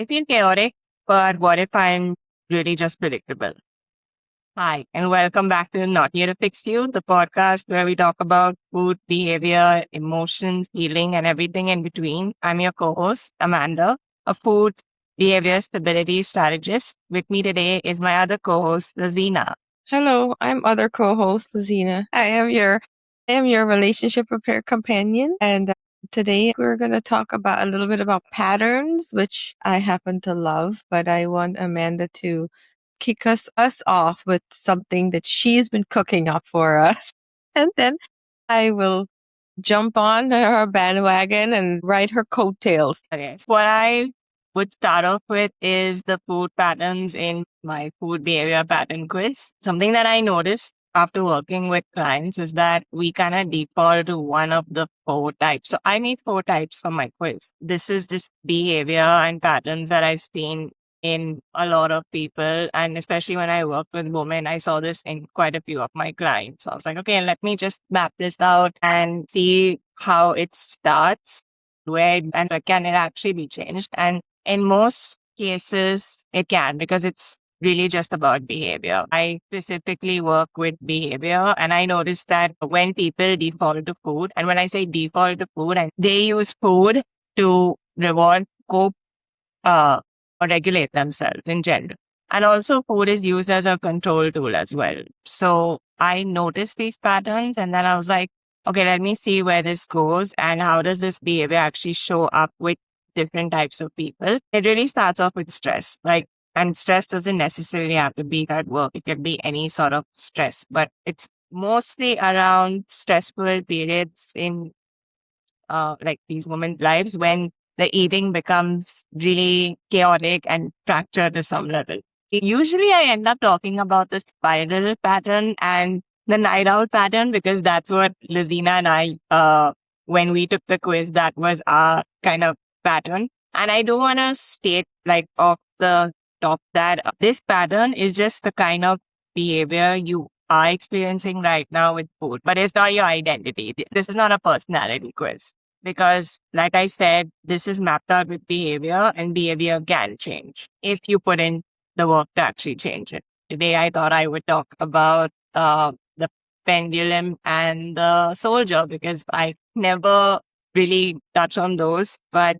I feel chaotic, but what if I'm really just predictable? Hi, and welcome back to Not Here to Fix You, the podcast where we talk about food, behavior, emotions, healing, and everything in between. I'm your co host, Amanda, a food behavior stability strategist. With me today is my other co host, Laziena. Hello, I'm other co-host Laziena. I am your relationship repair companion, and today we're going to talk about a little bit about patterns, which I happen to love, but I want Amanda to kick us off with something that she's been cooking up for us. And then I will jump on her bandwagon and ride her coattails. Okay. What I would start off with is the food patterns in my food behavior pattern quiz. Something that I noticed after working with clients is that we kind of default to one of the four types. So I made four types for my quiz. This is just behavior and patterns that I've seen in a lot of people. And especially when I work with women, I saw this in quite a few of my clients. So I was like, okay, let me just map this out and see how it starts, where and can it actually be changed. And in most cases, it can because it's really just about behavior. I specifically work with behavior, and I noticed that when people default to food, and when I say default to food, and they use food to reward, cope, or regulate themselves in general. And also, food is used as a control tool as well. So I noticed these patterns, and then I was like, okay, let me see where this goes and how does this behavior actually show up with different types of people. It really starts off with stress. And stress doesn't necessarily have to be at work. It can be any sort of stress, but it's mostly around stressful periods in like these women's lives when the eating becomes really chaotic and fractured to some level. Usually I end up talking about the spiral pattern and the night out pattern because that's what Laziena and I, when we took the quiz, that was our kind of pattern. And I do want to state like off the top that this pattern is just the kind of behavior you are experiencing right now with food, but it's not your identity. This is not a personality quiz because, like I said, this is mapped out with behavior, and behavior can change if you put in the work to actually change it. Today, I thought I would talk about the pendulum and the soldier because I never really touch on those. But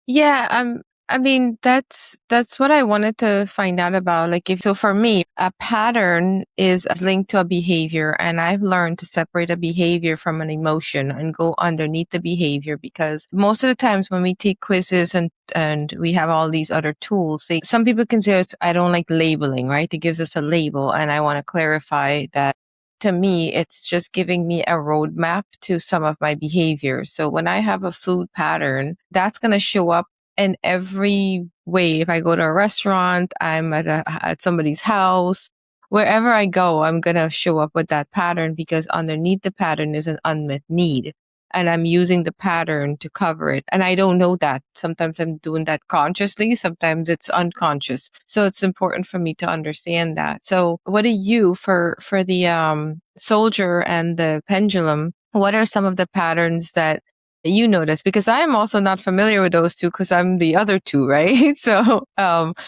Yeah, I mean that's what I wanted to find out about. Like if so for me, a pattern is linked to a behavior, and I've learned to separate a behavior from an emotion and go underneath the behavior because most of the times when we take quizzes and we have all these other tools, some people can say I don't like labeling, right? It gives us a label, and I want to clarify that to me, it's just giving me a roadmap to some of my behaviors. So when I have a food pattern, that's going to show up in every way. If I go to a restaurant, I'm at somebody's house, wherever I go, I'm going to show up with that pattern because underneath the pattern is an unmet need. And I'm using the pattern to cover it. And I don't know that. Sometimes I'm doing that consciously. Sometimes it's unconscious. So it's important for me to understand that. So what do you for the soldier and the pendulum? What are some of the patterns that you notice? Because I am also not familiar with those two because I'm the other two, right? So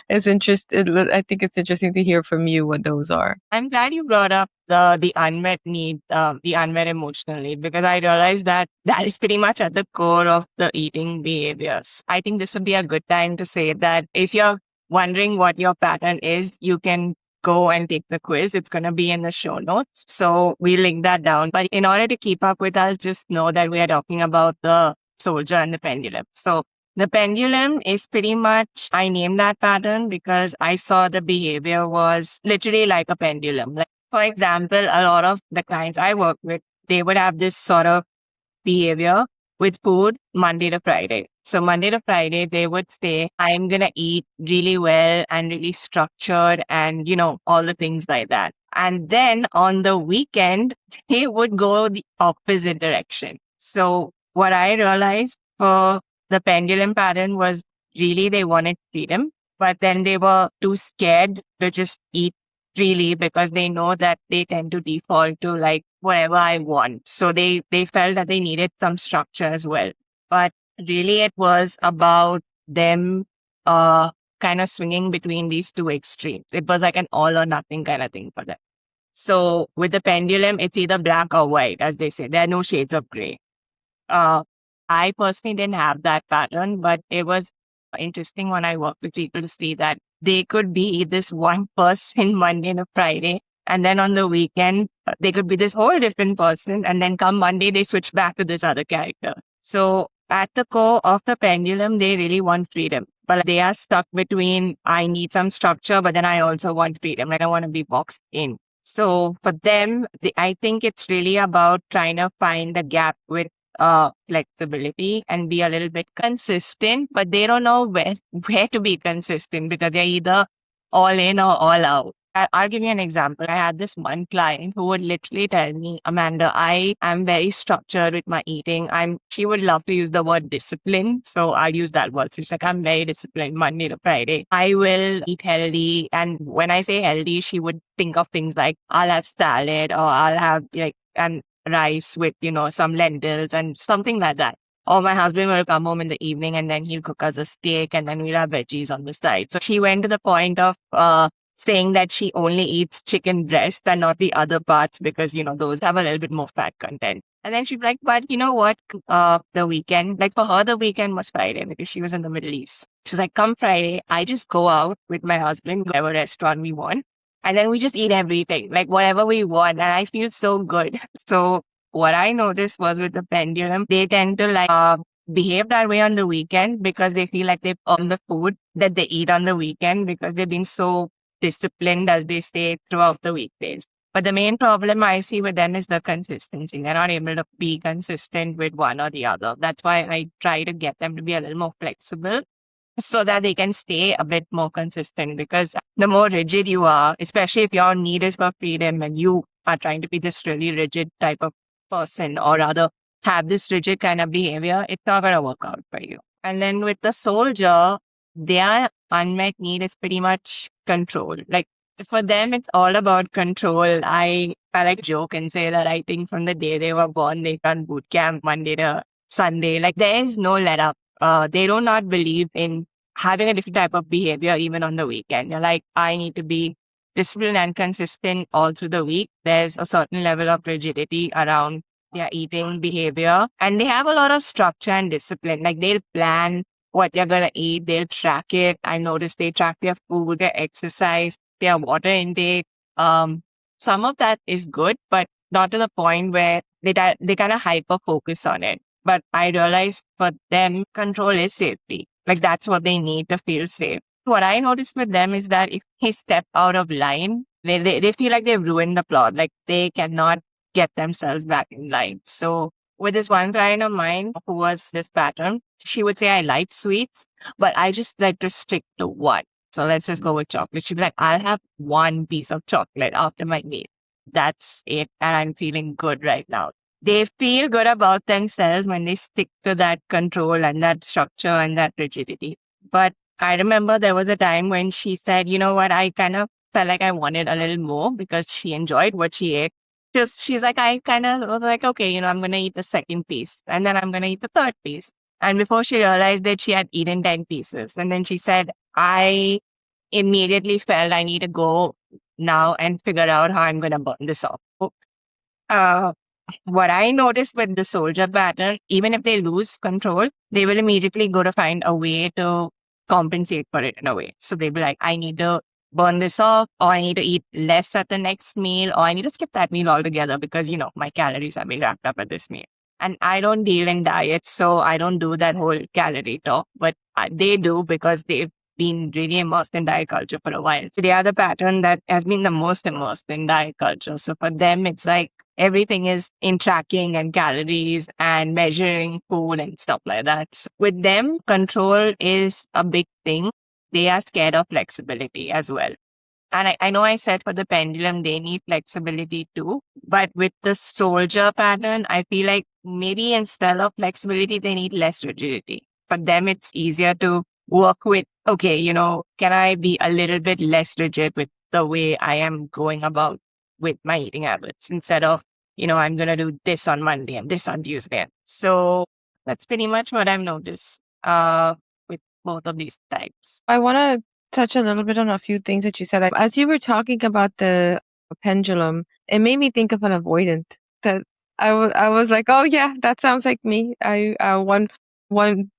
it's interesting. I think it's interesting to hear from you what those are. I'm glad you brought up the unmet need, the unmet emotional need, because I realized that that is pretty much at the core of the eating behaviors. I think this would be a good time to say that if you're wondering what your pattern is, you can go and take the quiz. It's going to be in the show notes. So we link that down. But in order to keep up with us, just know that we are talking about the soldier and the pendulum. So the pendulum is pretty much, I named that pattern because I saw the behavior was literally like a pendulum. Like, for example, a lot of the clients I work with, they would have this sort of behavior with food Monday to Friday. So Monday to Friday, they would say, I'm going to eat really well and really structured and, all the things like that. And then on the weekend, they would go the opposite direction. So what I realized for the pendulum pattern was really they wanted freedom, but then they were too scared to just eat freely because they know that they tend to default to like whatever I want. So they felt that they needed some structure as well. But really it was about them kind of swinging between these two extremes. It was like an all or nothing kind of thing for them. So with the pendulum, it's either black or white, as they say. There are no shades of gray. Uh, I personally didn't have that pattern, but it was interesting when I worked with people to see that they could be this one person Monday to Friday. And then on the weekend, they could be this whole different person. And then come Monday, they switch back to this other character. So at the core of the pendulum, they really want freedom. But they are stuck between, I need some structure, but then I also want freedom. I don't want to be boxed in. So for them, I think it's really about trying to find the gap with flexibility and be a little bit consistent, but they don't know where to be consistent because they're either all in or all out. I'll give you an example. I had this one client who would literally tell me, Amanda, I am very structured with my eating. She would love to use the word discipline. So I'll use that word. So she's like, I'm very disciplined Monday to Friday. I will eat healthy. And when I say healthy, she would think of things like I'll have salad or I'll have like, and rice with, some lentils and something like that. Or my husband will come home in the evening and then he'll cook us a steak and then we'll have veggies on the side. So she went to the point of saying that she only eats chicken breast and not the other parts because, those have a little bit more fat content. And then she'd be like, but you know what? The weekend, like for her, the weekend was Friday because she was in the Middle East. She's like, come Friday, I just go out with my husband, whatever restaurant we want. And then we just eat everything, like whatever we want. And I feel so good. So what I noticed was with the pendulum, they tend to like behave that way on the weekend because they feel like they've earned the food that they eat on the weekend because they've been so disciplined, as they say, throughout the weekdays. But the main problem I see with them is the consistency. They're not able to be consistent with one or the other. That's why I try to get them to be a little more flexible so that they can stay a bit more consistent. Because the more rigid you are, especially if your need is for freedom and you are trying to be this really rigid type of person, or rather have this rigid kind of behavior, it's not going to work out for you. And then with the soldier, their unmet need is pretty much control. Like for them, it's all about control. I like joke and say that I think from the day they were born, they run boot camp Monday to Sunday. Like there is no let up. They do not believe in having a different type of behavior even on the weekend. You're like, I need to be disciplined and consistent all through the week. There's a certain level of rigidity around their eating behavior, and they have a lot of structure and discipline. Like they'll plan what they're going to eat, they'll track it. I noticed they track their food, their exercise, their water intake. Um, some of that is good, but not to the point where they kind of hyper focus on it. But I realized for them, control is safety. Like that's what they need to feel safe. What I noticed with them is that if they step out of line, they feel like they've ruined the plot. Like they cannot get themselves back in line. So with this one client of mine who was this pattern, she would say, I like sweets, but I just like to stick to one. So let's just go with chocolate. She'd be like, I'll have one piece of chocolate after my meal. That's it. And I'm feeling good right now. They feel good about themselves when they stick to that control and that structure and that rigidity. But I remember there was a time when she said, you know what, I kind of felt like I wanted a little more because she enjoyed what she ate. She's like, I kind of was like, okay, I'm going to eat the second piece and then I'm going to eat the third piece. And before she realized that she had eaten 10 pieces. And then she said, I immediately felt I need to go now and figure out how I'm going to burn this off. Uh, what I noticed with the soldier pattern, even if they lose control, they will immediately go to find a way to compensate for it in a way. So they'll be like, I need to burn this off, or I need to eat less at the next meal, or I need to skip that meal altogether because, my calories are being wrapped up at this meal. And I don't deal in diets, so I don't do that whole calorie talk, but they do because they've been really immersed in diet culture for a while. So they are the pattern that has been the most immersed in diet culture. So for them, it's like, everything is in tracking and calories and measuring food and stuff like that. So with them, control is a big thing. They are scared of flexibility as well. And I know I said for the pendulum, they need flexibility too. But with the soldier pattern, I feel like maybe instead of flexibility, they need less rigidity. For them, it's easier to work with, okay, can I be a little bit less rigid with the way I am going about with my eating habits instead of, I'm going to do this on Monday and this on Tuesday. So that's pretty much what I've noticed with both of these types. I want to touch a little bit on a few things that you said. As you were talking about the pendulum, it made me think of an avoidant. That I was like, oh yeah, that sounds like me. I want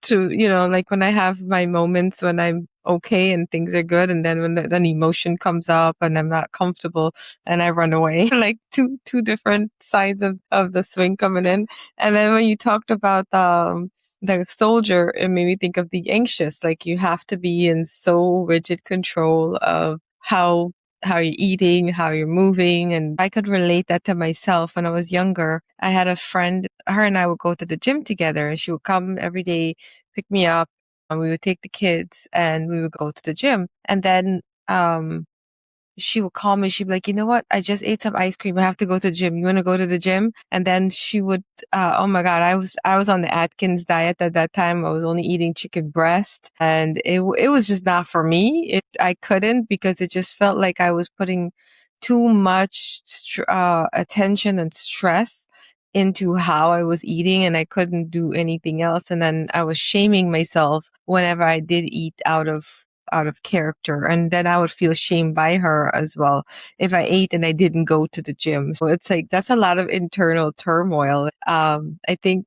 to, like when I have my moments when I'm okay and things are good, and then when an emotion comes up and I'm not comfortable and I run away, like two different sides of the swing coming in. And then when you talked about the soldier, it made me think of the anxious. Like you have to be in so rigid control of how you're eating, how you're moving. And I could relate that to myself when I was younger. I had a friend, her and I would go to the gym together, and she would come every day, pick me up, and we would take the kids and we would go to the gym. And then she would call me. She'd be like, you know what? I just ate some ice cream. I have to go to the gym. You want to go to the gym? And then she would, oh my God, I was on the Atkins diet at that time. I was only eating chicken breast, and it was just not for me. I couldn't, because it just felt like I was putting too much attention and stress into how I was eating, and I couldn't do anything else. And then I was shaming myself whenever I did eat out of character. And then I would feel shamed by her as well if I ate and I didn't go to the gym. So it's like, that's a lot of internal turmoil. I think,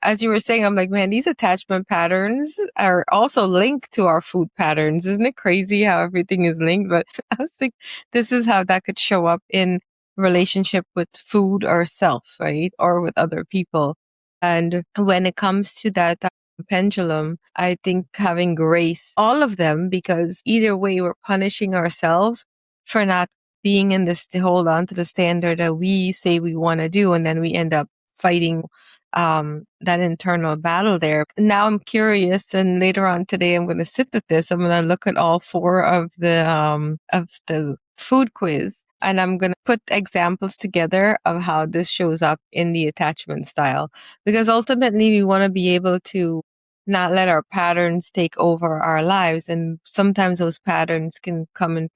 as you were saying, I'm like, man, these attachment patterns are also linked to our food patterns. Isn't it crazy how everything is linked? But I was like, this is how that could show up in relationship with food or self, right? Or with other people. And when it comes to that pendulum, I think having grace, all of them, because either way, we're punishing ourselves for not being in this to hold on to the standard that we say we want to do. And then we end up fighting that internal battle there. Now I'm curious, and later on today, I'm going to sit with this. I'm going to look at all four of the food quiz, and I'm going to put examples together of how this shows up in the attachment style, because ultimately we want to be able to not let our patterns take over our lives. And sometimes those patterns can come in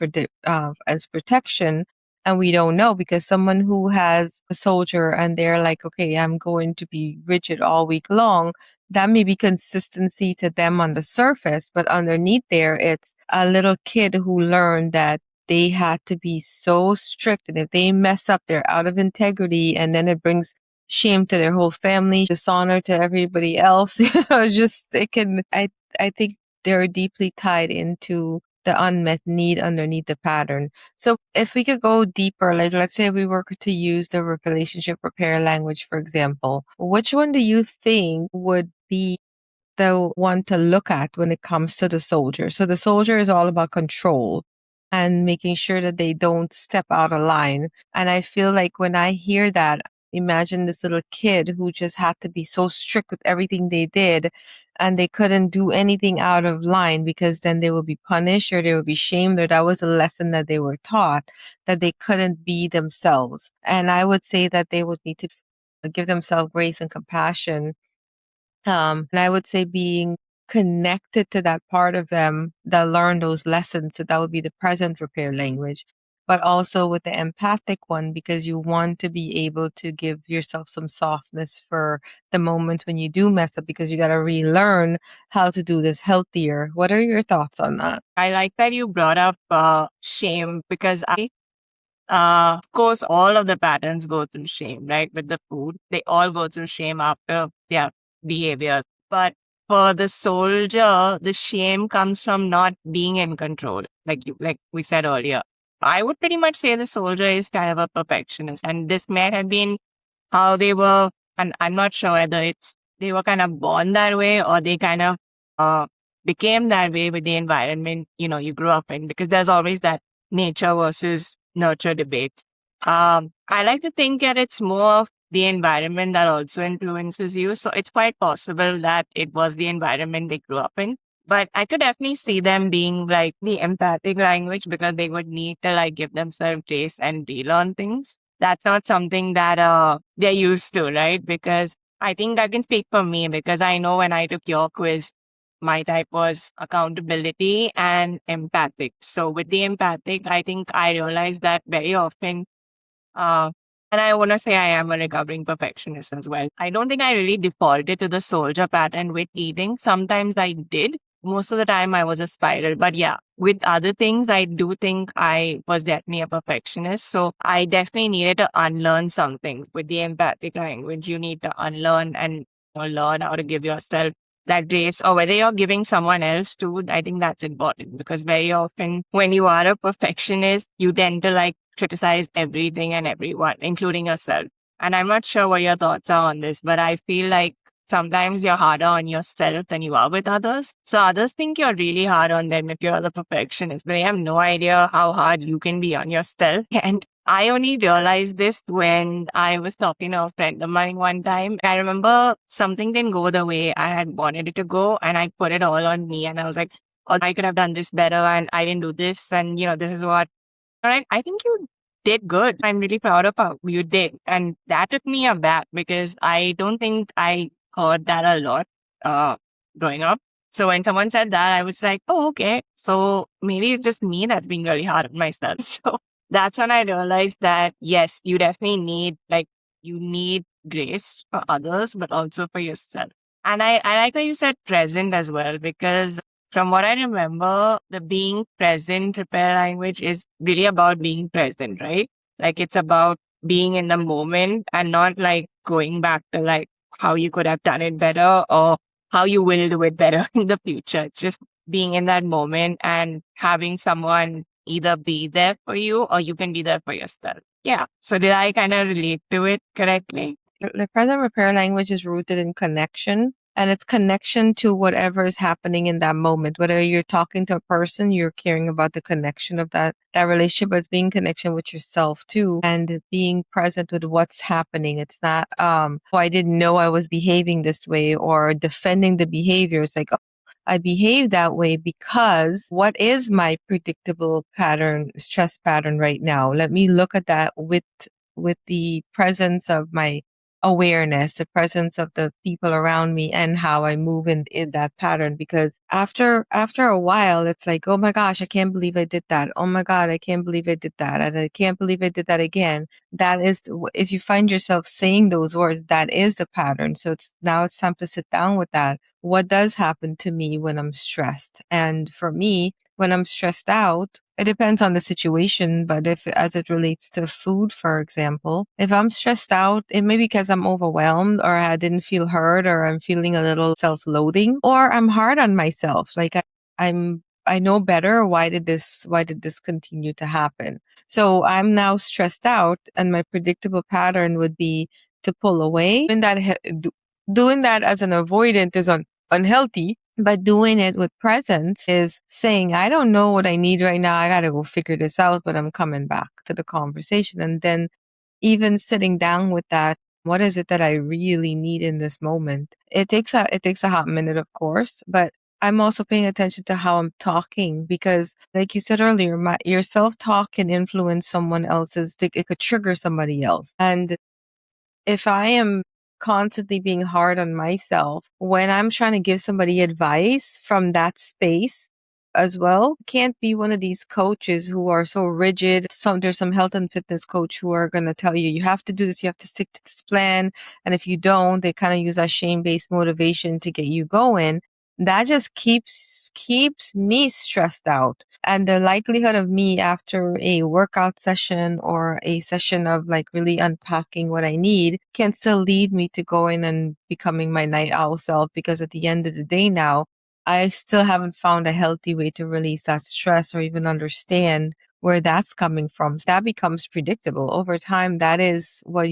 as protection. And we don't know, because someone who has a soldier and they're like, okay, I'm going to be rigid all week long, that may be consistency to them on the surface, but underneath there, it's a little kid who learned that they had to be so strict. And if they mess up, they're out of integrity. And then it brings shame to their whole family, dishonor to everybody else. I think they're deeply tied into the unmet need underneath the pattern. So if we could go deeper, like let's say we were to use the relationship repair language, for example, which one do you think would be the one to look at when it comes to the soldier? So the soldier is all about control and making sure that they don't step out of line. And I feel like when I hear that, imagine this little kid who just had to be so strict with everything they did, and they couldn't do anything out of line, because then they would be punished or they would be shamed, or that was a lesson that they were taught, that they couldn't be themselves. And I would say that they would need to give themselves grace and compassion. And I would say being connected to that part of them that learned those lessons. So that would be the present repair language, but also with the empathic one, because you want to be able to give yourself some softness for the moment when you do mess up, because you got to relearn how to do this healthier. What are your thoughts on that? I like that you brought up shame, because of course, all of the patterns go through shame, right? With the food, they all go through shame after their behavior. But for the soldier, the shame comes from not being in control, like we said earlier. I would pretty much say the soldier is kind of a perfectionist, and this may have been how they were, and I'm not sure whether it's they were kind of born that way or they kind of uh, became that way with the environment you grew up in, because there's always that nature versus nurture debate. I like to think that it's more of the environment that also influences you. So it's quite possible that it was the environment they grew up in. But I could definitely see them being like the empathic language, because they would need to like give themselves grace and relearn things. That's not something that they're used to, right? Because I think I can speak for me, because I know when I took your quiz, my type was accountability and empathic. So with the empathic, I think I realized that very often, uh, and I want to say I am a recovering perfectionist as well. I don't think I really defaulted to the soldier pattern with eating. Sometimes I did, most of the time I was a spiral. But yeah, with other things, I do think I was definitely a perfectionist. So I definitely needed to unlearn something with the empathic language. You need to unlearn and learn how to give yourself that grace, or whether you're giving someone else too. I think that's important because very often when you are a perfectionist, you tend to like criticize everything and everyone, including yourself. And I'm not sure what your thoughts are on this, but I feel like sometimes you're harder on yourself than you are with others. So others think you're really hard on them if you're the perfectionist. They have no idea how hard you can be on yourself. And I only realized this when I was talking to a friend of mine one time. I remember something didn't go the way I had wanted it to go, and I put it all on me. And I was like, oh, I could have done this better, and I didn't do this. And, this is what. But I think you did good. I'm really proud of how you did. And that took me aback because I don't think I heard that a lot uh, growing up. So when someone said that, I was like, oh, okay. So maybe it's just me that's being really hard on myself. So that's when I realized that, yes, you definitely need, like, you need grace for others, but also for yourself. And I like that you said present as well, because from what I remember, the being present repair language is really about being present, right? Like it's about being in the moment and not like going back to like how you could have done it better or how you will do it better in the future. It's just being in that moment and having someone either be there for you or you can be there for yourself. Yeah. So did I kind of relate to it correctly? The present repair language is rooted in connection, and it's connection to whatever is happening in that moment. Whether you're talking to a person, you're caring about the connection of that relationship, but it's being connection with yourself too, and being present with what's happening. It's not, oh, I didn't know I was behaving this way or defending the behavior. It's like, oh, I behave that way because what is my predictable pattern, stress pattern right now? Let me look at that with the presence of my awareness, the presence of the people around me and how I move in that pattern. Because after a while, it's like, oh my gosh, I can't believe I did that. Oh my God, I can't believe I did that. And I can't believe I did that again. That is, if you find yourself saying those words, that is the pattern. So it's time to sit down with that. What does happen to me when I'm stressed? And for me, when I'm stressed out, it depends on the situation, but if as it relates to food, for example, if I'm stressed out, it may be because I'm overwhelmed or I didn't feel heard or I'm feeling a little self-loathing or I'm hard on myself. Like I know better. Why did this continue to happen? So I'm now stressed out and my predictable pattern would be to pull away. Doing that as an avoidant is unhealthy, but doing it with presence is saying, I don't know what I need right now. I got to go figure this out, but I'm coming back to the conversation. And then even sitting down with that, what is it that I really need in this moment? It takes a hot minute, of course, but I'm also paying attention to how I'm talking because, like you said earlier, your self talk can influence someone else's. It could trigger somebody else, and if I am constantly being hard on myself when I'm trying to give somebody advice from that space as well, can't be one of these coaches who are so rigid. There's some health and fitness coach who are going to tell you, you have to do this, you have to stick to this plan. And if you don't, they kind of use that shame-based motivation to get you going. That just keeps me stressed out. And the likelihood of me after a workout session or a session of like really unpacking what I need can still lead me to going and becoming my night owl self, because at the end of the day now, I still haven't found a healthy way to release that stress or even understand where that's coming from. So that becomes predictable over time. That is what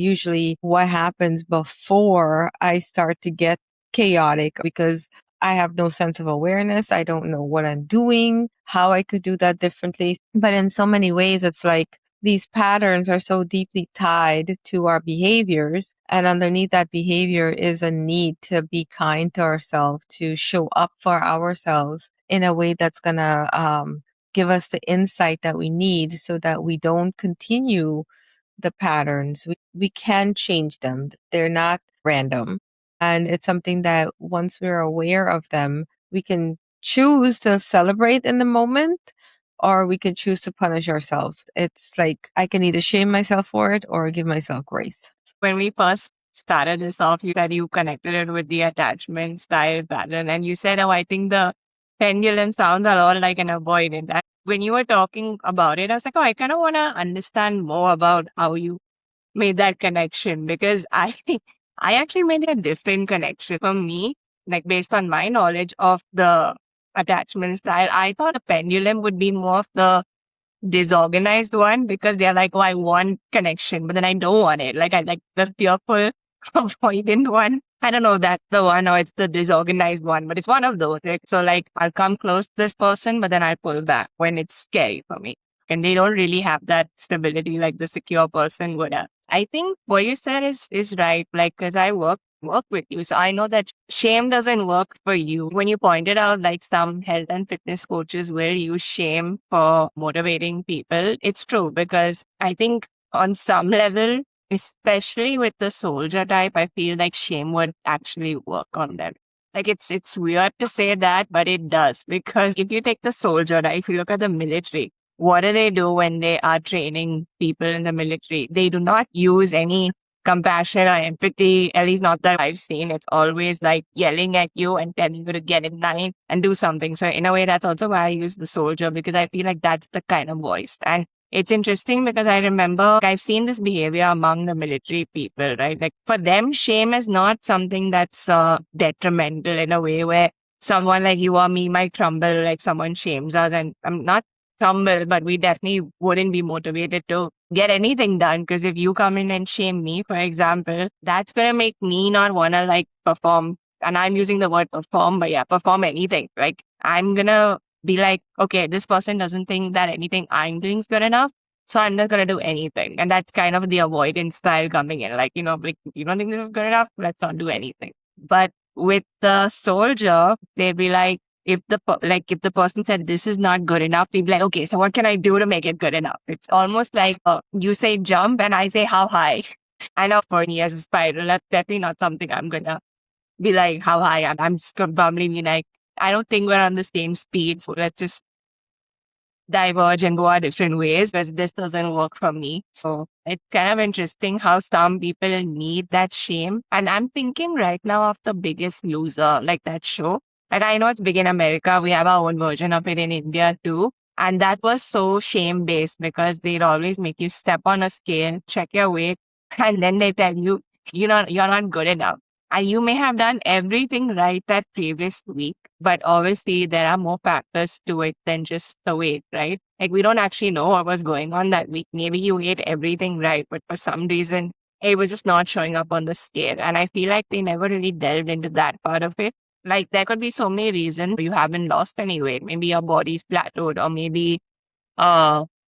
happens before I start to get chaotic because I have no sense of awareness. I don't know what I'm doing, how I could do that differently. But in so many ways, it's like these patterns are so deeply tied to our behaviors. And underneath that behavior is a need to be kind to ourselves, to show up for ourselves in a way that's going to give us the insight that we need so that we don't continue the patterns. We can change them. They're not random. And it's something that once we're aware of them, we can choose to celebrate in the moment or we can choose to punish ourselves. It's like I can either shame myself for it or give myself grace. When we first started this off, you said you connected it with the attachment style pattern. And you said, oh, I think the pendulum sounds a lot like an avoidant. And when you were talking about it, I was like, oh, I kind of want to understand more about how you made that connection because I I actually made a different connection for me, like based on my knowledge of the attachment style. I thought a pendulum would be more of the disorganized one because they're like, oh, I want connection, but then I don't want it. Like I like the fearful, avoidant one. I don't know if that's the one or it's the disorganized one, but it's one of those. So like I'll come close to this person, but then I'll pull back when it's scary for me. And they don't really have that stability like the secure person would have. I think what you said is right. Like, cause I work with you. So I know that shame doesn't work for you. When you pointed out like some health and fitness coaches will use shame for motivating people, it's true because I think on some level, especially with the soldier type, I feel like shame would actually work on them. Like it's weird to say that, but it does because if you take the soldier, right, if you look at the military, what do they do when they are training people in the military? They do not use any compassion or empathy, at least not that I've seen. It's always like yelling at you and telling you to get in line and do something. So in a way, that's also why I use the soldier because I feel like that's the kind of voice. And it's interesting because I remember I've seen this behavior among the military people, right? Like for them, shame is not something that's detrimental in a way where someone like you or me might crumble, like someone shames us. And I'm not crumble, but we definitely wouldn't be motivated to get anything done. Because if you come in and shame me, for example, that's going to make me not want to like perform. And I'm using the word perform, but yeah, perform anything. Like I'm going to be like, okay, this person doesn't think that anything I'm doing is good enough. So I'm not going to do anything. And that's kind of the avoidance style coming in. Like, like, if you don't think this is good enough, let's not do anything. But with the soldier, they'd be like, if the person said this is not good enough, they'd be like, okay, so what can I do to make it good enough? It's almost like you say jump and I say how high. I know for me as a spiral, that's definitely not something I'm gonna be like how high. I'm just gonna probably be like, I don't think we're on the same speed, so let's just diverge and go our different ways because this doesn't work for me. So it's kind of interesting how some people need that shame. And I'm thinking right now of The Biggest Loser, like that show. Like I know it's big in America. We have our own version of it in India too. And that was so shame based because they'd always make you step on a scale, check your weight, and then they tell you, you're not good enough. And you may have done everything right that previous week, but obviously there are more factors to it than just the weight, right? Like we don't actually know what was going on that week. Maybe you ate everything right, but for some reason it was just not showing up on the scale. And I feel like they never really delved into that part of it. Like there could be so many reasons you haven't lost any weight. Maybe your body's plateaued, or maybe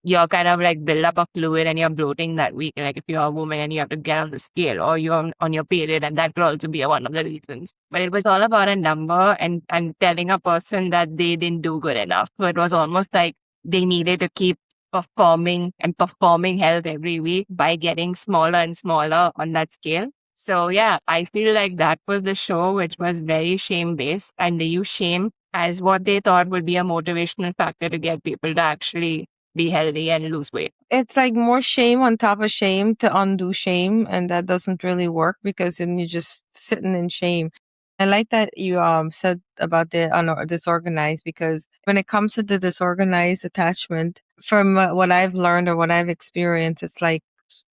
you're kind of like build up a fluid and you're bloating that week. Like if you're a woman and you have to get on the scale, or you're on your period, and that could also be one of the reasons. But it was all about a number and telling a person that they didn't do good enough. So it was almost like they needed to keep performing and performing health every week by getting smaller and smaller on that scale. So yeah, I feel like that was the show, which was very shame based, and they use shame as what they thought would be a motivational factor to get people to actually be healthy and lose weight. It's like more shame on top of shame to undo shame, and that doesn't really work because then you're just sitting in shame. I like that you said about the disorganized, because when it comes to the disorganized attachment, from what I've learned or what I've experienced, it's like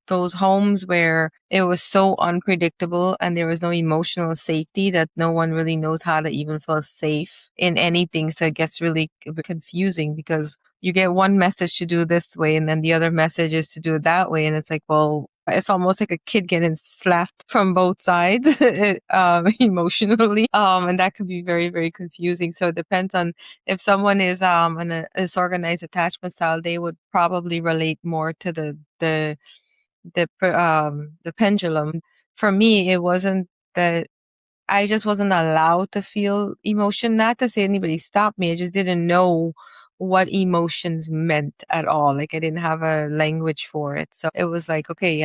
those homes where it was so unpredictable and there was no emotional safety that no one really knows how to even feel safe in anything. So it gets really confusing because you get one message to do this way and then the other message is to do it that way. And it's like, well, it's almost like a kid getting slapped from both sides emotionally. And that could be very, very confusing. So it depends on if someone is in a disorganized attachment style, they would probably relate more to the pendulum. For me, it wasn't that I just wasn't allowed to feel emotion. Not to say anybody stopped me. I just didn't know what emotions meant at all. Like I didn't have a language for it. So it was like, okay,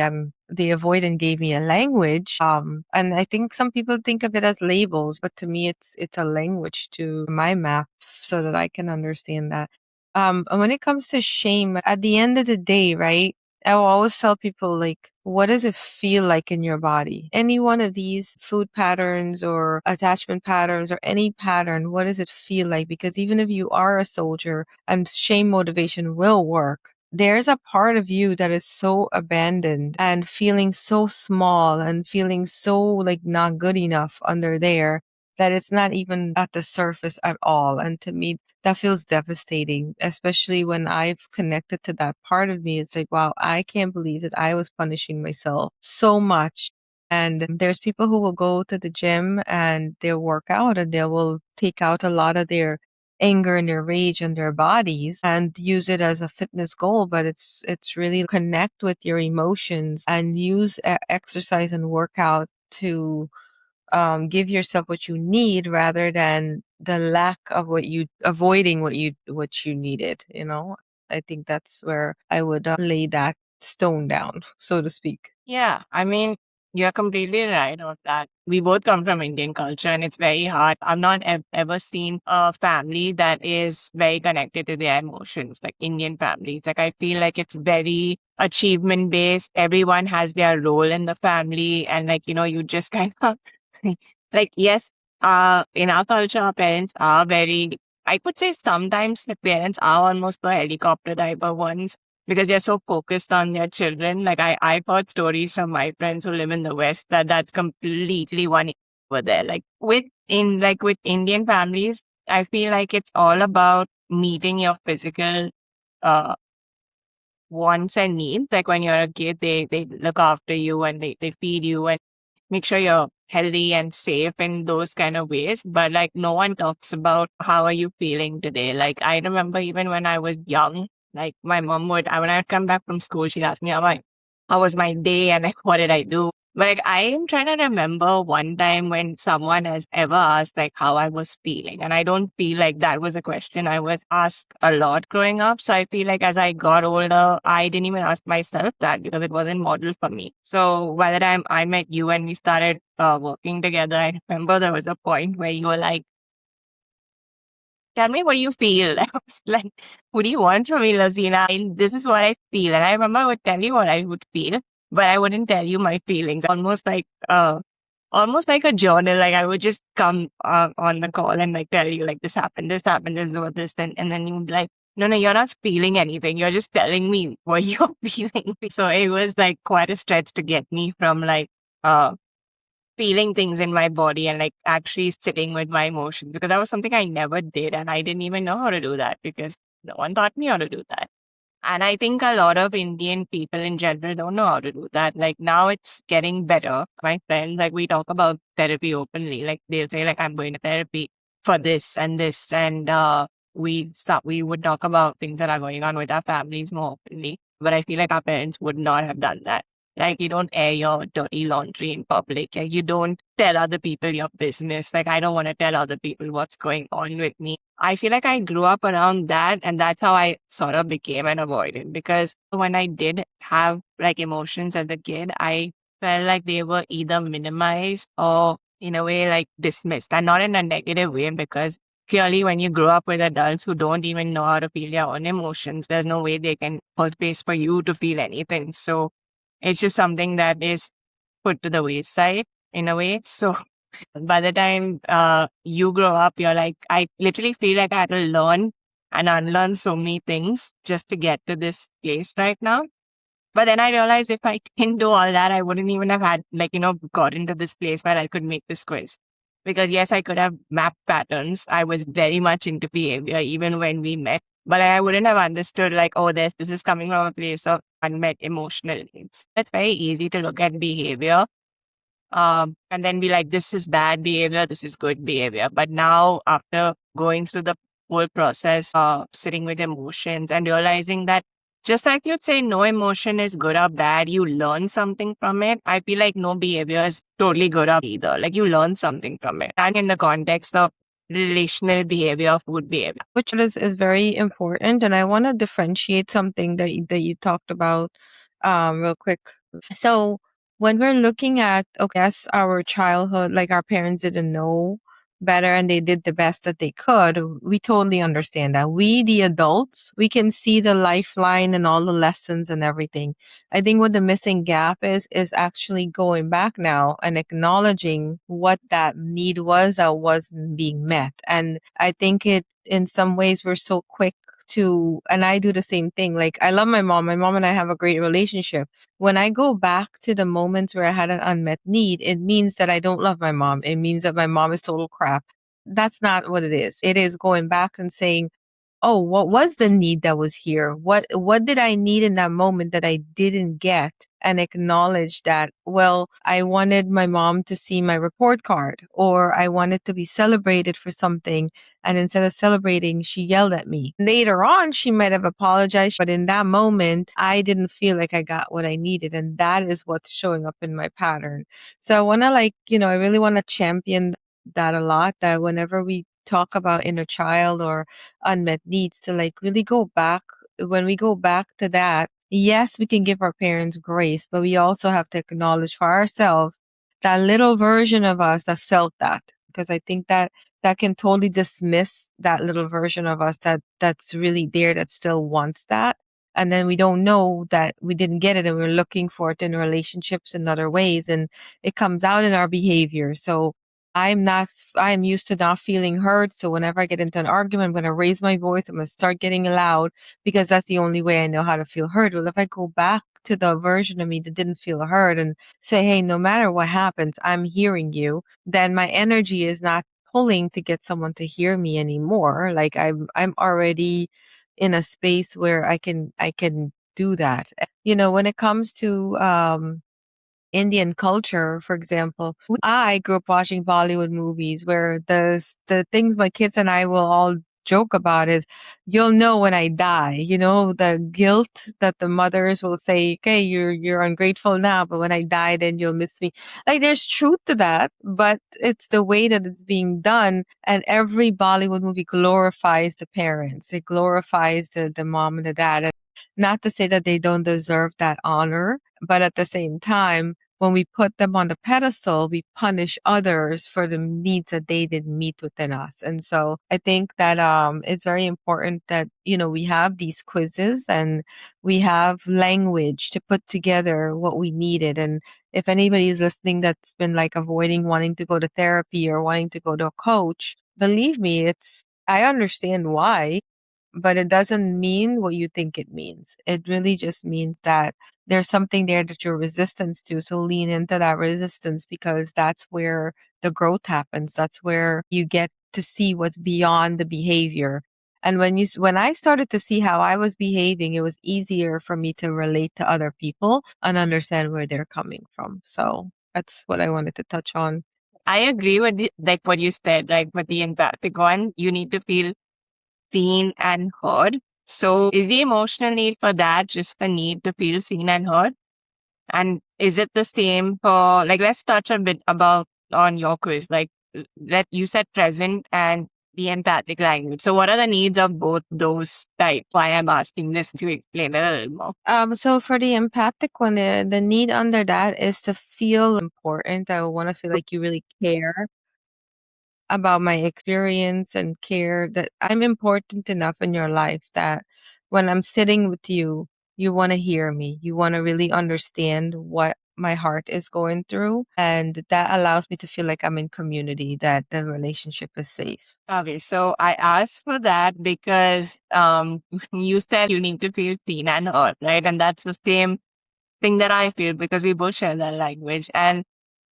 the avoidant gave me a language. And I think some people think of it as labels, but to me it's a language to my map so that I can understand that. And when it comes to shame, at the end of the day, right? I will always tell people, like, what does it feel like in your body? Any one of these food patterns or attachment patterns or any pattern, what does it feel like? Because even if you are a soldier and shame motivation will work, there's a part of you that is so abandoned and feeling so small and feeling so like not good enough under there that it's not even at the surface at all. And to me, that feels devastating, especially when I've connected to that part of me. It's like, wow, I can't believe that I was punishing myself so much. And there's people who will go to the gym and they'll work out and they will take out a lot of their anger and their rage on their bodies and use it as a fitness goal, but it's really connect with your emotions and use exercise and workout to give yourself what you need rather than the lack of what you avoiding what you needed. I think that's where I would lay that stone down, so to speak. Yeah, I mean, you're completely right on that. We both come from Indian culture and it's very hard. I've not ever seen a family that is very connected to their emotions, like Indian families. Like, I feel like it's very achievement based. Everyone has their role in the family. And, like, you just kind of, like, yes, in our culture, our parents are very, I could say sometimes the parents are almost the helicopter type of ones because they're so focused on their children. Like I've heard stories from my friends who live in the West that's completely one over there. Like with Indian families, I feel like it's all about meeting your physical uh wants and needs. Like when you're a kid, they look after you and they feed you and make sure you're healthy and safe in those kind of ways. But like no one talks about how are you feeling today. Like I remember even when I was young, like my mom would when I would come back from school, she'd ask me how was my day and like what did I do. But like I am trying to remember one time when someone has ever asked like how I was feeling. And I don't feel like that was a question I was asked a lot growing up. So I feel like as I got older, I didn't even ask myself that because it wasn't modeled for me. So by the time I met you and we started working together, I remember there was a point where you were like, tell me what you feel. I was like, what do you want from me, Laziena? This is what I feel. And I remember I would tell you what I would feel, but I wouldn't tell you my feelings. Almost like a journal. Like I would just come on the call and like tell you like this happened, this was this, and then you'd be like, no, you're not feeling anything. You're just telling me what you're feeling. So it was like quite a stretch to get me from like uh feeling things in my body and like actually sitting with my emotions because that was something I never did and I didn't even know how to do that because no one taught me how to do that. And I think a lot of Indian people in general don't know how to do that. Like now it's getting better. My friends, like we talk about therapy openly. Like they'll say, like, I'm going to therapy for this and this. And we would talk about things that are going on with our families more openly. But I feel like our parents would not have done that. Like you don't air your dirty laundry in public. Like you don't tell other people your business. Like I don't want to tell other people what's going on with me. I feel like I grew up around that and that's how I sort of became an avoidant because when I did have like emotions as a kid, I felt like they were either minimized or in a way like dismissed and not in a negative way because clearly when you grow up with adults who don't even know how to feel their own emotions, there's no way they can hold space for you to feel anything. So it's just something that is put to the wayside in a way. So by the time you grow up, you're like, I literally feel like I had to learn and unlearn so many things just to get to this place right now. But then I realized if I didn't do all that, I wouldn't even have had, like, gotten to this place where I could make this quiz. Because yes, I could have mapped patterns. I was very much into behavior even when we met, but I wouldn't have understood, like, oh, this is coming from a place of unmet emotional needs. It's very easy to look at behavior and then be like, this is bad behavior, this is good behavior. But now, after going through the whole process of sitting with emotions and realizing that just like you'd say, no emotion is good or bad, you learn something from it. I feel like no behavior is totally good or either. Like you learn something from it. And in the context of relational behavior, food behavior. Which is very important. And I want to differentiate something that you talked about real quick. So when we're looking at, okay, yes, our childhood, like our parents didn't know better and they did the best that they could. We totally understand that. We, the adults, we can see the lifeline and all the lessons and everything. I think what the missing gap is actually going back now and acknowledging what that need was that wasn't being met. And I think it, in some ways, we're so quick to, and I do the same thing. Like, I love my mom. My mom and I have a great relationship. When I go back to the moments where I had an unmet need, it means that I don't love my mom. It means that my mom is total crap. That's not what it is. It is going back and saying, oh, what was the need that was here? What did I need in that moment that I didn't get? And acknowledge that, well, I wanted my mom to see my report card, or I wanted to be celebrated for something. And instead of celebrating, she yelled at me. Later on, she might have apologized, but in that moment, I didn't feel like I got what I needed. And that is what's showing up in my pattern. So I want to, like, I really want to champion that a lot, that whenever we talk about inner child or unmet needs, to like really go back. When we go back to that, yes, we can give our parents grace, but we also have to acknowledge for ourselves that little version of us that felt that. Because I think that that can totally dismiss that little version of us that's really there, that still wants that. And then we don't know that we didn't get it and we're looking for it in relationships in other ways. And it comes out in our behavior. So I'm used to not feeling heard. So whenever I get into an argument, I'm going to raise my voice. I'm going to start getting loud because that's the only way I know how to feel heard. Well, if I go back to the version of me that didn't feel heard and say, hey, no matter what happens, I'm hearing you, then my energy is not pulling to get someone to hear me anymore. Like I'm already in a space where I can do that. When it comes to Indian culture, for example, I grew up watching Bollywood movies where the things my kids and I will all joke about is, you'll know when I die. The guilt that the mothers will say, okay, you're ungrateful now, but when I die, then you'll miss me. Like, there's truth to that, but it's the way that it's being done. And every Bollywood movie glorifies the parents. It glorifies the mom and the dad. And not to say that they don't deserve that honor, but at the same time, when we put them on the pedestal, we punish others for the needs that they didn't meet within us. And so I think that it's very important that, we have these quizzes and we have language to put together what we needed. And if anybody is listening that's been like avoiding wanting to go to therapy or wanting to go to a coach, believe me, I understand why, but it doesn't mean what you think it means. It really just means that there's something there that you're resistant to. So lean into that resistance, because that's where the growth happens. That's where you get to see what's beyond the behavior. And when I started to see how I was behaving, it was easier for me to relate to other people and understand where they're coming from. So that's what I wanted to touch on. I agree with like what you said, like with the empathic one, you need to feel seen and heard. So is the emotional need for that just the need to feel seen and heard? And is it the same for, like, let's touch a bit about on your quiz, like that you said present and the empathic language. So what are the needs of both those types? Why I'm asking this to explain it a little more. So for the empathic one, the need under that is to feel important. I want to feel like you really care about my experience and care that I'm important enough in your life that when I'm sitting with you, you want to hear me. You want to really understand what my heart is going through. And that allows me to feel like I'm in community, that the relationship is safe. Okay, so I asked for that because you said you need to feel seen and heard, right? And that's the same thing that I feel because we both share that language. And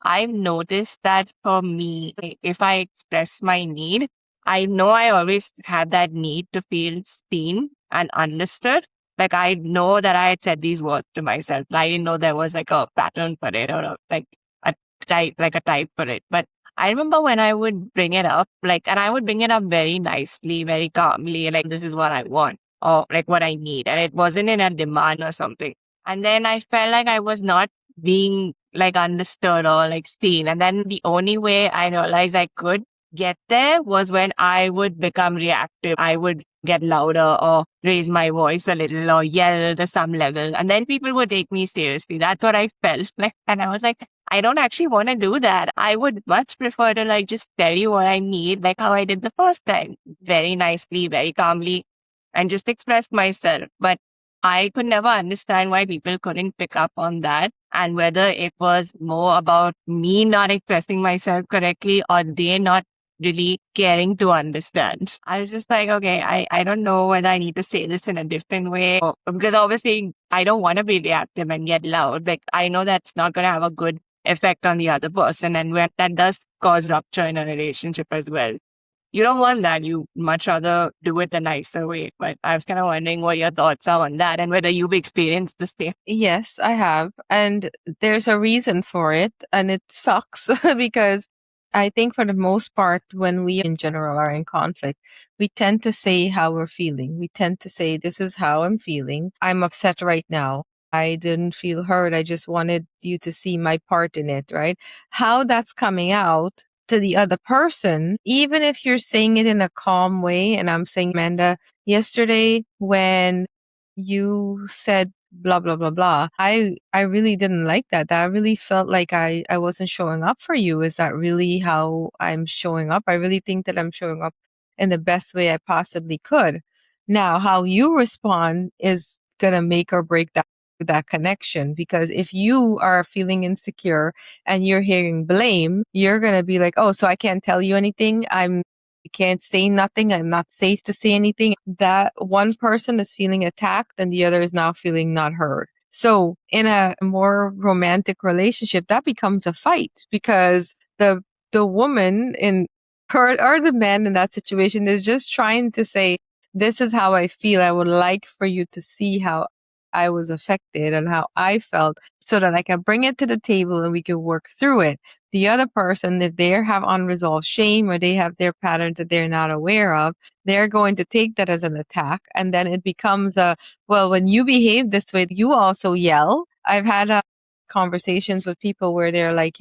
I've noticed that for me, if I express my need, I know I always had that need to feel seen and understood. Like, I know that I had said these words to myself. I didn't know there was like a pattern for it, or like a type for it. But I remember when I would bring it up, like, and I would bring it up very nicely, very calmly, like, this is what I want or like what I need. And it wasn't in a demand or something. And then I felt like I was not being like understood or like seen. And then the only way I realized I could get there was when I would become reactive. I would get louder or raise my voice a little or yell to some level. And then people would take me seriously. That's what I felt like. And I was like, I don't actually want to do that. I would much prefer to like just tell you what I need, like how I did the first time, very nicely, very calmly, and just express myself. But I could never understand why people couldn't pick up on that and whether it was more about me not expressing myself correctly or they not really caring to understand. I was just like, okay, I don't know whether I need to say this in a different way because obviously I don't want to be reactive and get loud. Like I know that's not going to have a good effect on the other person. And when that does cause rupture in a relationship as well. You don't want that. You much rather do it the nicer way. But I was kind of wondering what your thoughts are on that and whether you've experienced the same. Yes, I have. And there's a reason for it. And it sucks because I think for the most part, when we in general are in conflict, we tend to say how we're feeling. We tend to say, this is how I'm feeling. I'm upset right now. I didn't feel heard. I just wanted you to see my part in it, right? How that's coming out to the other person, even if you're saying it in a calm way. And I'm saying, Amanda, yesterday when you said blah blah blah blah, I really didn't like that. That really felt like I wasn't showing up for you. Is that really how I'm showing up? I really think that I'm showing up in the best way I possibly could. Now how you respond is gonna make or break that connection, because if you are feeling insecure and you're hearing blame, you're gonna be like, oh, so I can't tell you anything, I can't say nothing, I'm not safe to say anything. That one person is feeling attacked and the other is now feeling not heard. So in a more romantic relationship, that becomes a fight because the woman in or the man in that situation is just trying to say, this is how I feel. I would like for you to see how I was affected and how I felt so that I can bring it to the table and we can work through it. The other person, if they have unresolved shame or they have their patterns that they're not aware of, they're going to take that as an attack. And then it becomes well, when you behave this way, you also yell. I've had conversations with people where they're like,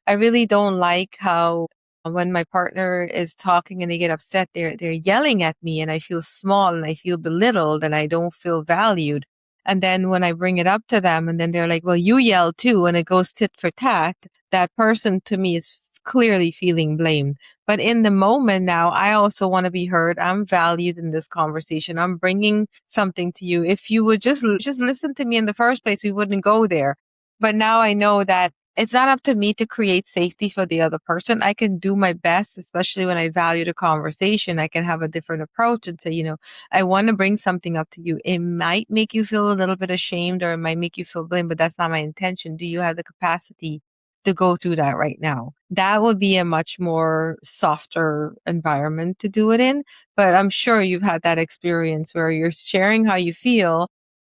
I really don't like how when my partner is talking and they get upset, they're yelling at me and I feel small and I feel belittled and I don't feel valued. And then when I bring it up to them and then they're like, well, you yell too, and it goes tit for tat, that person to me is clearly feeling blamed. But in the moment now, I also want to be heard. I'm valued in this conversation. I'm bringing something to you. If you would just listen to me in the first place, we wouldn't go there. But now I know that it's not up to me to create safety for the other person. I can do my best, especially when I value the conversation. I can have a different approach and say, I want to bring something up to you. It might make you feel a little bit ashamed or it might make you feel blamed, but that's not my intention. Do you have the capacity to go through that right now? That would be a much more softer environment to do it in. But I'm sure you've had that experience where you're sharing how you feel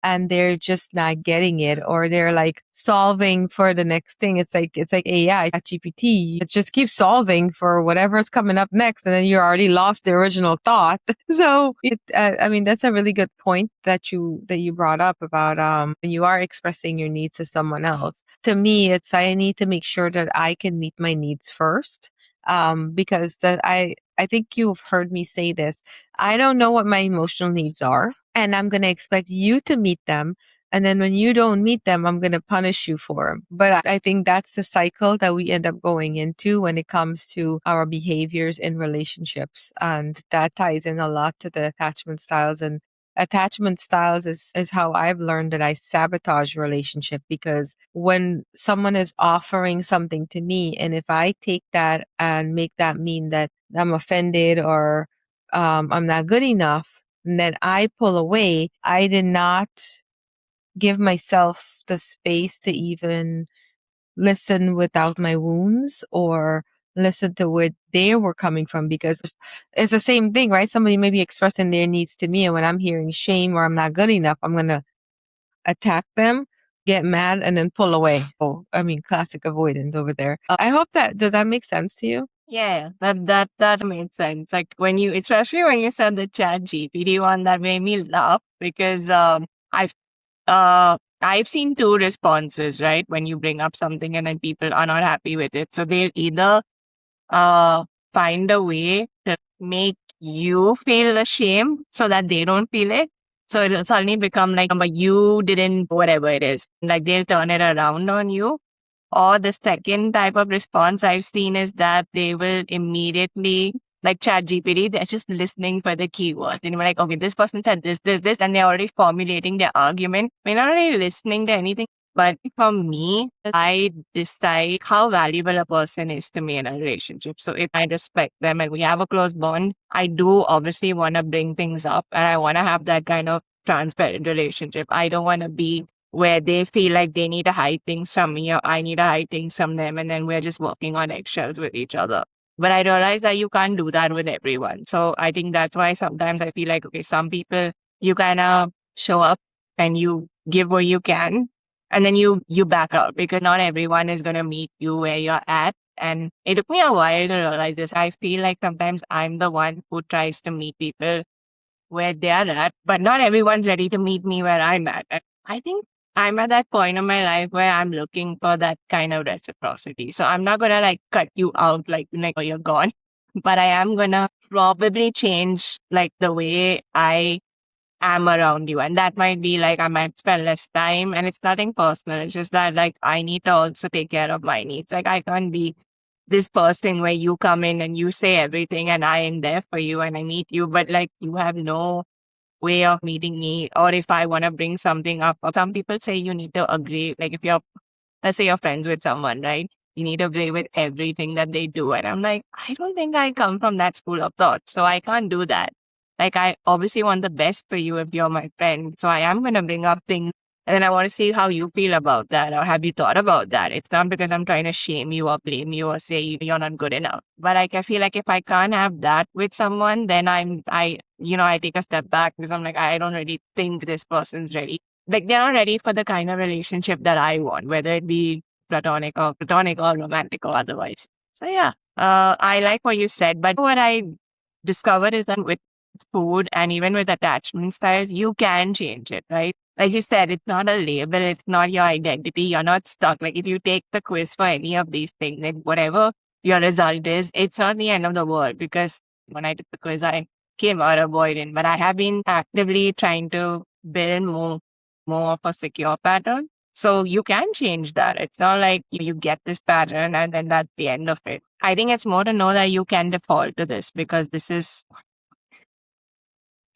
and they're just not getting it, or they're like solving for the next thing. It's like AI, GPT. It just keeps solving for whatever's coming up next, and then you already lost the original thought. So I mean, that's a really good point that you brought up about when you are expressing your needs to someone else. To me, it's I need to make sure that I can meet my needs first, because I think you've heard me say this. I don't know what my emotional needs are, and I'm going to expect you to meet them. And then when you don't meet them, I'm going to punish you for them. But I think that's the cycle that we end up going into when it comes to our behaviors in relationships. And that ties in a lot to the attachment styles. And attachment styles is how I've learned that I sabotage relationship, because when someone is offering something to me, and if I take that and make that mean that I'm offended or I'm not good enough, and then I pull away, I did not give myself the space to even listen without my wounds or listen to where they were coming from, because it's the same thing, right? Somebody may be expressing their needs to me, and when I'm hearing shame or I'm not good enough, I'm going to attack them, get mad, and then pull away. Oh, I mean, classic avoidant over there. I hope does that make sense to you? Yeah, that made sense. Like when you, especially when you said the Chat GPT one, that made me laugh because I've seen two responses, right? When you bring up something and then people are not happy with it, so they'll either uh find a way to make you feel ashamed so that they don't feel it. So it'll suddenly become like, but you didn't, whatever it is. Like they'll turn it around on you. Or the second type of response I've seen is that they will immediately, like ChatGPT, they're just listening for the keywords. And you're like, okay, this person said this, and they're already formulating their argument. We're not really listening to anything. But for me, I decide how valuable a person is to me in a relationship. So if I respect them and we have a close bond, I do obviously want to bring things up and I want to have that kind of transparent relationship. I don't want to be where they feel like they need to hide things from me or I need to hide things from them. And then we're just walking on eggshells with each other. But I realize that you can't do that with everyone. So I think that's why sometimes I feel like, okay, some people you kind of show up and you give what you can and then you back out because not everyone is going to meet you where you're at. And it took me a while to realize this. I feel like sometimes I'm the one who tries to meet people where they're at, but not everyone's ready to meet me where I'm at. And I think I'm at that point in my life where I'm looking for that kind of reciprocity. So I'm not gonna like cut you out like oh, you're gone, but I am gonna probably change like the way I am around you. And that might be like I might spend less time and it's nothing personal. It's just that like I need to also take care of my needs. Like I can't be this person where you come in and you say everything and I am there for you and I meet you, but like you have no way of meeting me. Or if I want to bring something up, some people say you need to agree. Like if you're, let's say you're friends with someone, right? You need to agree with everything that they do. And I'm like, I don't think I come from that school of thought. So I can't do that. Like I obviously want the best for you if you're my friend. So I am going to bring up things and then I want to see how you feel about that. Or have you thought about that? It's not because I'm trying to shame you or blame you or say you're not good enough. But like, I feel like if I can't have that with someone, then I take a step back because I'm like, I don't really think this person's ready. Like they're not ready for the kind of relationship that I want, whether it be platonic or romantic or otherwise. So yeah, I like what you said, but what I discovered is that with food and even with attachment styles, you can change it, right? Like you said, it's not a label, it's not your identity. You're not stuck. Like if you take the quiz for any of these things, like whatever your result is, it's not the end of the world because when I took the quiz, I came out avoidant, but I have been actively trying to build more of a secure pattern. So you can change that. It's not like you get this pattern and then that's the end of it. I think it's more to know that you can default to this because this is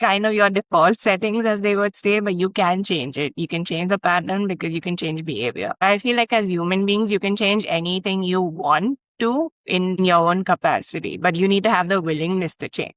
kind of your default settings, as they would say, but you can change it. You can change the pattern because you can change behavior. I feel like as human beings, you can change anything you want to in your own capacity, but you need to have the willingness to change.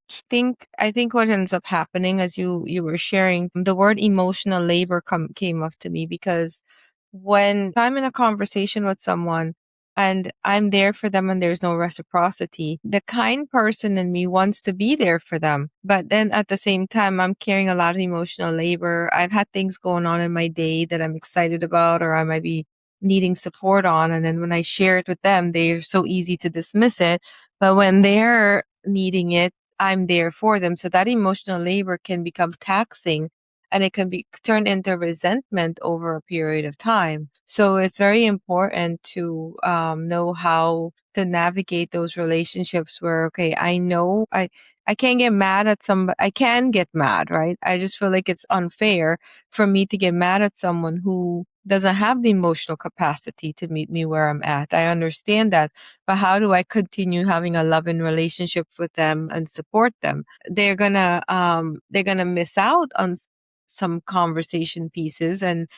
I think what ends up happening as you were sharing, the word emotional labor came up to me because when I'm in a conversation with someone and I'm there for them and there's no reciprocity, the kind person in me wants to be there for them. But then at the same time, I'm carrying a lot of emotional labor. I've had things going on in my day that I'm excited about or I might be needing support on. And then when I share it with them, they're so easy to dismiss it. But when they're needing it, I'm there for them. So that emotional labor can become taxing and it can be turned into resentment over a period of time. So it's very important to know how to navigate those relationships where, okay, I know I can't get mad at somebody. I can get mad, right? I just feel like it's unfair for me to get mad at someone who doesn't have the emotional capacity to meet me where I'm at. I understand that, but how do I continue having a loving relationship with them and support them? They're gonna miss out on some conversation pieces, and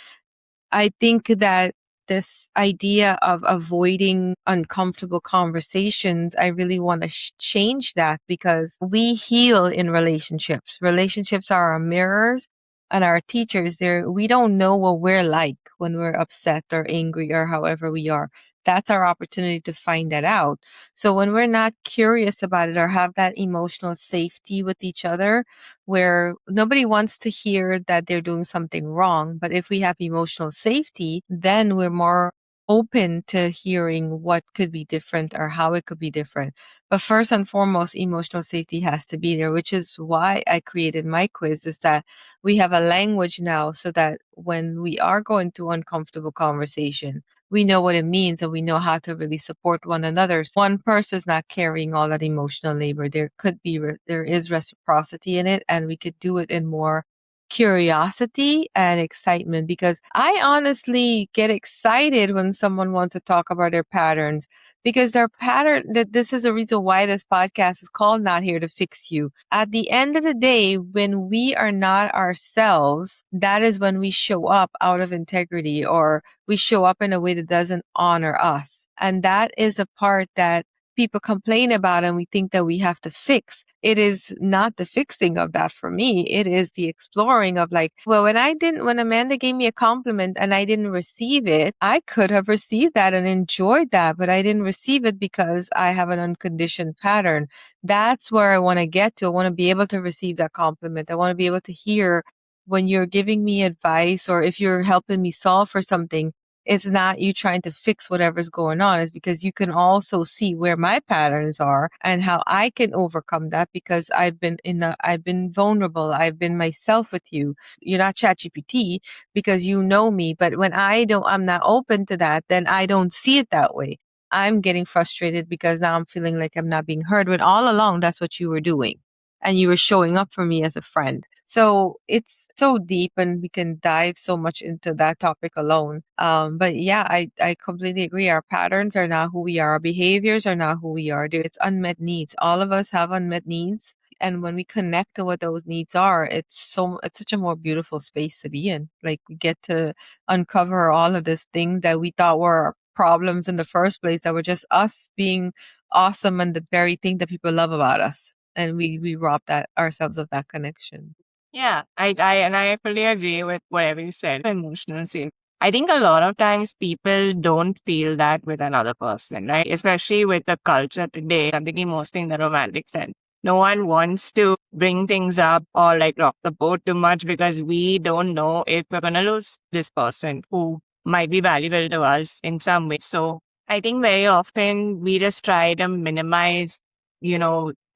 I think that this idea of avoiding uncomfortable conversations, I really want to change that because we heal in relationships. Relationships are our mirrors and our teachers. We don't know what we're like when we're upset or angry or however we are. That's our opportunity to find that out. So when we're not curious about it or have that emotional safety with each other, where nobody wants to hear that they're doing something wrong. But if we have emotional safety, then we're more open to hearing what could be different or how it could be different. But first and foremost, emotional safety has to be there, which is why I created my quiz, is that we have a language now so that when we are going through uncomfortable conversation, we know what it means and we know how to really support one another. So one person is not carrying all that emotional labor. There is reciprocity in it, and we could do it in more curiosity and excitement, because I honestly get excited when someone wants to talk about their patterns, because their pattern, that this is a reason why this podcast is called Not Here to Fix You. At the end of the day, when we are not ourselves, that is when we show up out of integrity, or we show up in a way that doesn't honor us. And that is a part that people complain about and we think that we have to fix. It is not the fixing of that for me. It is the exploring of like, well, when Amanda gave me a compliment and I didn't receive it, I could have received that and enjoyed that, but I didn't receive it because I have an unconditioned pattern. That's where I want to get to. I want to be able to receive that compliment. I want to be able to hear when you're giving me advice, or if you're helping me solve for something, it's not you trying to fix whatever's going on. It's because you can also see where my patterns are and how I can overcome that, because I've been vulnerable. I've been myself with you. You're not ChatGPT because you know me. But when I'm not open to that, then I don't see it that way. I'm getting frustrated because now I'm feeling like I'm not being heard, when all along that's what you were doing. And you were showing up for me as a friend. So it's so deep, and we can dive so much into that topic alone. But yeah, I completely agree. Our patterns are not who we are. Our behaviors are not who we are. It's unmet needs. All of us have unmet needs. And when we connect to what those needs are, it's such a more beautiful space to be in. Like, we get to uncover all of this thing that we thought were problems in the first place, that were just us being awesome and the very thing that people love about us. And we rob that ourselves of that connection. Yeah, I fully agree with whatever you said. Emotional safety. I think a lot of times people don't feel that with another person, right? Especially with the culture today. I'm thinking mostly in the romantic sense. No one wants to bring things up or like rock the boat too much, because we don't know if we're gonna lose this person who might be valuable to us in some way. So I think very often we just try to minimize,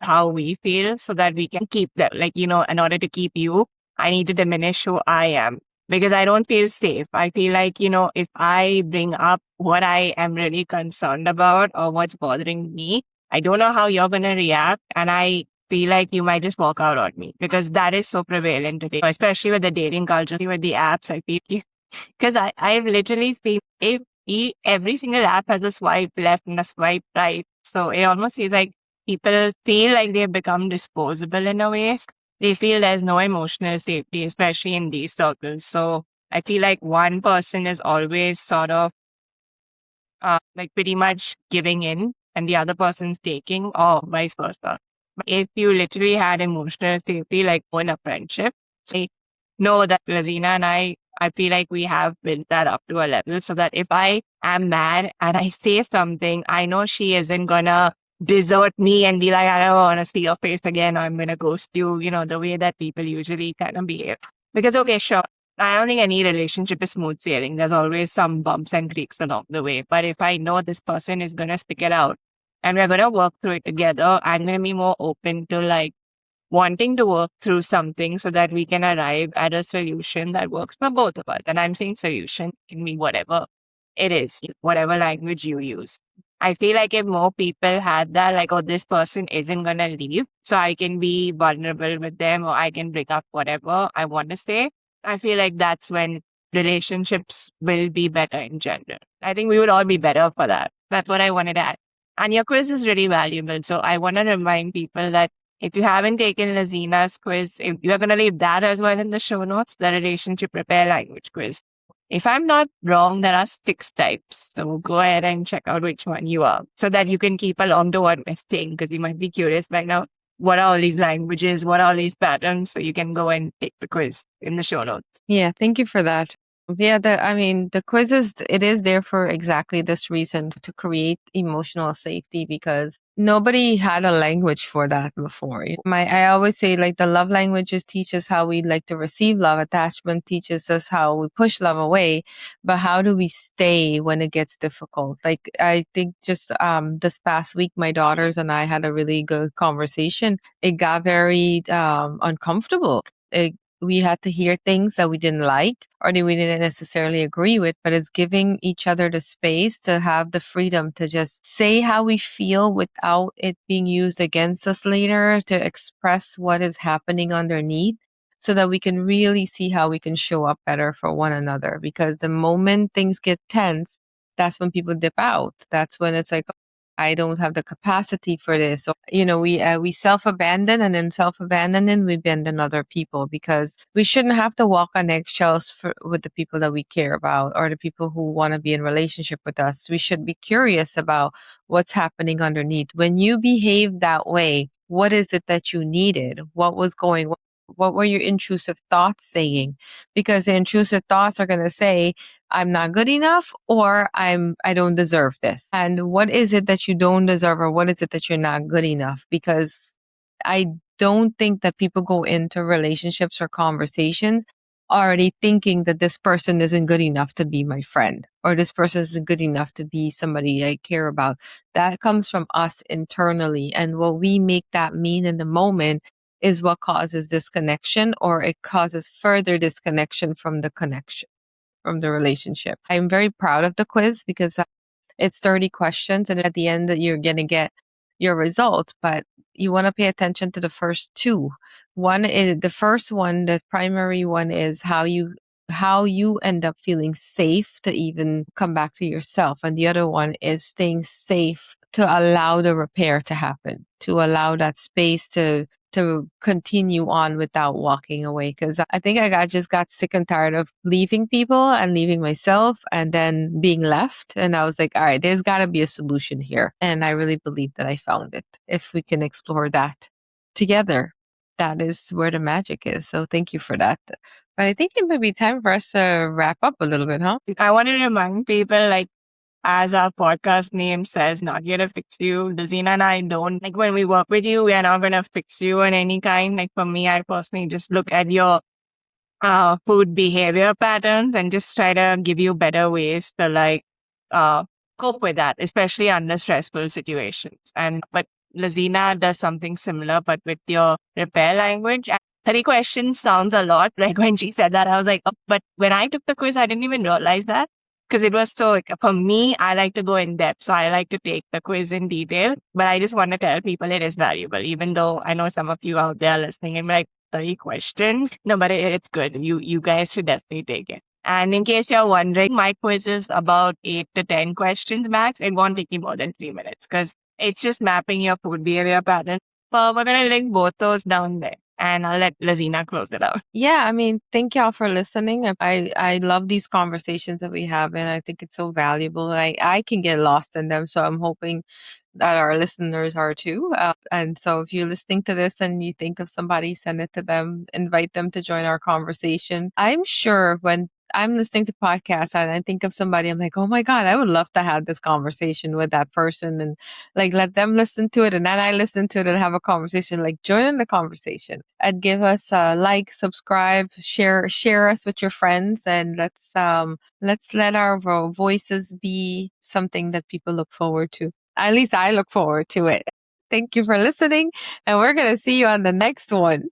how we feel so that we can keep that. Like, in order to keep you, I need to diminish who I am because I don't feel safe. I feel like, if I bring up what I am really concerned about or what's bothering me, I don't know how you're going to react. And I feel like you might just walk out on me, because that is so prevalent today, especially with the dating culture, with the apps. I feel because I've literally seen every single app has a swipe left and a swipe right. So it almost feels like people feel like they've become disposable in a way. They feel there's no emotional safety, especially in these circles. So I feel like one person is always sort of like pretty much giving in and the other person's taking, or vice versa. But if you literally had emotional safety, like in a friendship, so I know that Laziena and I feel like we have built that up to a level so that if I am mad and I say something, I know she isn't gonna desert me and be like, I don't want to see your face again, or I'm gonna ghost you, the way that people usually kind of behave. Because, okay, sure, I don't think any relationship is smooth sailing. There's always some bumps and creaks along the way. But if I know this person is going to stick it out and we're going to work through it together, I'm going to be more open to like wanting to work through something so that we can arrive at a solution that works for both of us. And I'm saying solution can be whatever it is, whatever language you use. I feel like if more people had that, like, oh, this person isn't going to leave, so I can be vulnerable with them or I can bring up whatever I want to say, I feel like that's when relationships will be better in general. I think we would all be better for that. That's what I wanted to add. And your quiz is really valuable. So I want to remind people that if you haven't taken Lazina's quiz, if you're going to leave that as well in the show notes, the relationship repair language quiz. If I'm not wrong, there are 6 types. So go ahead and check out which one you are so that you can keep along to what we're saying, because you might be curious by now. What are all these languages? What are all these patterns? So you can go and take the quiz in the show notes. Yeah, thank you for that. Yeah, the quizzes, it is there for exactly this reason, to create emotional safety, because nobody had a language for that before. I always say, like, the love languages teach us how we like to receive love. Attachment teaches us how we push love away. But how do we stay when it gets difficult? Like, I think just this past week, my daughters and I had a really good conversation. It got very uncomfortable. We had to hear things that we didn't like or that we didn't necessarily agree with, but it's giving each other the space to have the freedom to just say how we feel without it being used against us later, to express what is happening underneath. so that we can really see how we can show up better for one another. Because the moment things get tense, that's when people dip out. That's when it's like, I don't have the capacity for this. So, we self-abandon, and in self-abandoning, we abandon other people, because we shouldn't have to walk on eggshells with the people that we care about, or the people who want to be in relationship with us. We should be curious about what's happening underneath. When you behave that way, what is it that you needed? What were your intrusive thoughts saying? Because the intrusive thoughts are going to say, I'm not good enough, or I don't deserve this. And what is it that you don't deserve, or what is it that you're not good enough? Because I don't think that people go into relationships or conversations already thinking that this person isn't good enough to be my friend, or this person isn't good enough to be somebody I care about. That comes from us internally. And what we make that mean in the moment is what causes disconnection, or it causes further disconnection from the connection, from the relationship. I'm very proud of the quiz, because it's 30 questions, and at the end that you're going to get your result, but you want to pay attention to the first two. The first one, the primary one, is how you end up feeling safe to even come back to yourself. And the other one is staying safe to allow the repair to happen, to allow that space to continue on without walking away. Because I think just got sick and tired of leaving people and leaving myself and then being left. And I was like, all right, there's got to be a solution here. And I really believe that I found it. If we can explore that together, that is where the magic is. So thank you for that. But I think it might be time for us to wrap up a little bit, huh? I want to remind people, like, as our podcast name says, not here to fix you. Laziena and I don't, like, when we work with you, we are not going to fix you in any kind. Like, for me, I personally just look at your food behavior patterns and just try to give you better ways to, like, uh, cope with that, especially under stressful situations. But Laziena does something similar, but with your repair language. And 30 questions sounds a lot. Like, when she said that, I was like, oh, but when I took the quiz, I didn't even realize that. Because it was so, like, for me, I like to go in depth. So I like to take the quiz in detail. But I just want to tell people it is valuable, even though I know some of you out there listening and be like, 30 questions. No, but it's good. You guys should definitely take it. And in case you're wondering, my quiz is about 8 to 10 questions max. It won't take you more than 3 minutes, because it's just mapping your food behavior pattern. But we're going to link both those down there. And I'll let Laziena close it out. Yeah, I mean, thank y'all for listening. I love these conversations that we have, and I think it's so valuable. I can get lost in them, so I'm hoping that our listeners are too. And so if you're listening to this and you think of somebody, send it to them, invite them to join our conversation. I'm sure when I'm listening to podcasts and I think of somebody, I'm like, oh my God, I would love to have this conversation with that person, and like let them listen to it. And then I listen to it and have a conversation. Like, join in the conversation and give us a like, subscribe, share us with your friends, and let's let our voices be something that people look forward to. At least I look forward to it. Thank you for listening, and we're going to see you on the next one.